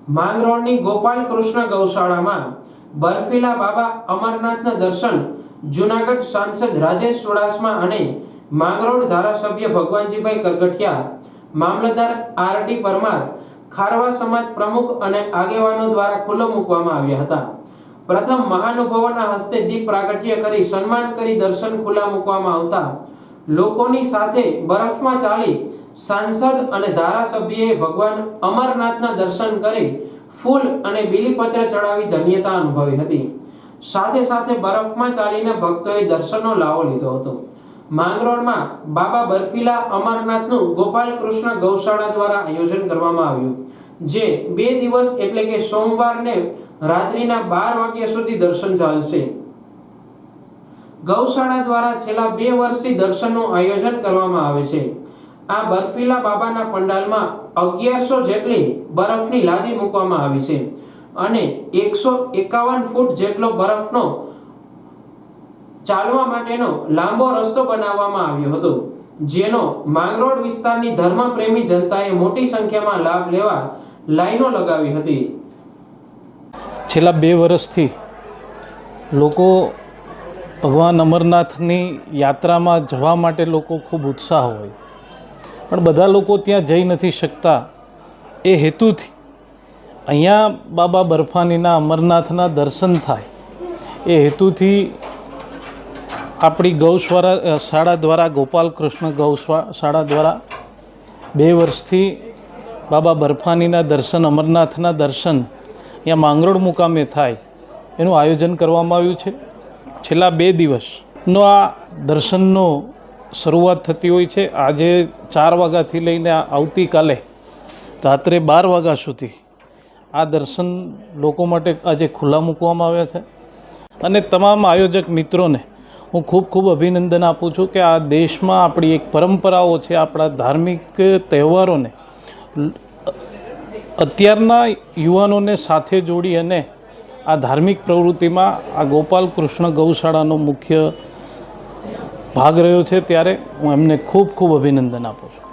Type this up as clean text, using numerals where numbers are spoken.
માંગરોળની ગોપાલ કૃષ્ણ ગૌશાળામાં બર્ફીલા બાબા અમરનાથના દર્શન જૂનાગઢ સાંસદ રાજેશ ચુડાસમા અને માંગરોળ ધારાસભ્ય ભગવાનજીભાઈ કરગઠિયા, મામલતદાર આર.ટી. પરમાર, ખારવા સમાજ પ્રમુખ અને આગેવાનો દ્વારા ખુલ્લો મૂકવામાં આવ્યા હતા। પ્રથમ મહાનુભાવોના હસ્તે દીપ પ્રાગટ્ય કરી સન્માન કરી દર્શન ખુલ્લા મૂકવામાં આવતા લોકોની સાથે બરફમાં ચાલી सांसद અને ધારાસભ્યએ ભગવાન અમરનાથના દર્શન કરી ફૂલ અને બીલીપત્ર ચડાવી ધન્યતા અનુભવી હતી। સાથે સાથે બરફમાં ચાલીને ભક્તોએ દર્શનનો લાવો લીધો હતો। માંગરોળમાં બાબા બર્ફીલા અમરનાથનું ગોપાલ કૃષ્ણ ગૌશાળા દ્વારા આયોજન કરવામાં આવ્યું, જે 2 દિવસ એટલે કે સોમવારને રાત્રિના 12 વાગ્યા સુધી દર્શન ચાલશે। ગૌશાળા દ્વારા છેલ્લા 2 વર્ષથી દર્શનનું આયોજન કરવામાં આવે છે। આ બર્ફીલા બાબાના પંડાલમાં 1100 જેટલી બરફની લાદી મૂકવામાં આવી છે અને 151 ફૂટ જેટલો બરફનો ચાલવા માટેનો લાંબો રસ્તો બનાવવામાં આવ્યો હતો, જેનો માંગરોળ વિસ્તારની ધર્મપ્રેમી જનતાએ મોટી સંખ્યામાં લાભ લેવા લાઈનો લગાવી હતી। છેલ્લા 2 વર્ષથી લોકો ભગવાન અમરનાથની યાત્રામાં જવા માટે લોકો ખૂબ ઉત્સાહ હોય, પણ બધા લોકો ત્યાં જઈ નથી શકતા। એ હેતુથી અહીંયા બાબા બર્ફાનીના અમરનાથના દર્શન થાય એ હેતુથી આપણી ગૌશાળા દ્વારા, ગોપાલ કૃષ્ણ ગૌશાળા દ્વારા 2 વર્ષથી બાબા બર્ફાનીના દર્શન, અમરનાથના દર્શન અહીંયા માંગરોળ મુકામે થાય એનું આયોજન કરવામાં આવ્યું છે। છેલ્લા 2 દિવસનો આ દર્શનનો શરૂઆત થતી હોય છે। આજે 4 વાગ્યાથી લઈને આવતીકાલે રાત્રે 12 વાગ્યા સુધી આ દર્શન લોકો માટે આજે ખુલ્લા મૂકવામાં આવ્યા છે અને તમામ આયોજક મિત્રોને હું ખૂબ ખૂબ અભિનંદન આપું છું કે આ દેશમાં આપણી એક પરંપરાઓ છે, આપણા ધાર્મિક તહેવારોને અત્યારના યુવાનોને સાથે જોડી અને આ ધાર્મિક પ્રવૃત્તિમાં આ ગોપાલ કૃષ્ણ ગૌશાળાનો મુખ્ય ભાગ રહ્યો છે, ત્યારે હું એમને ખૂબ ખૂબ અભિનંદન આપું છું।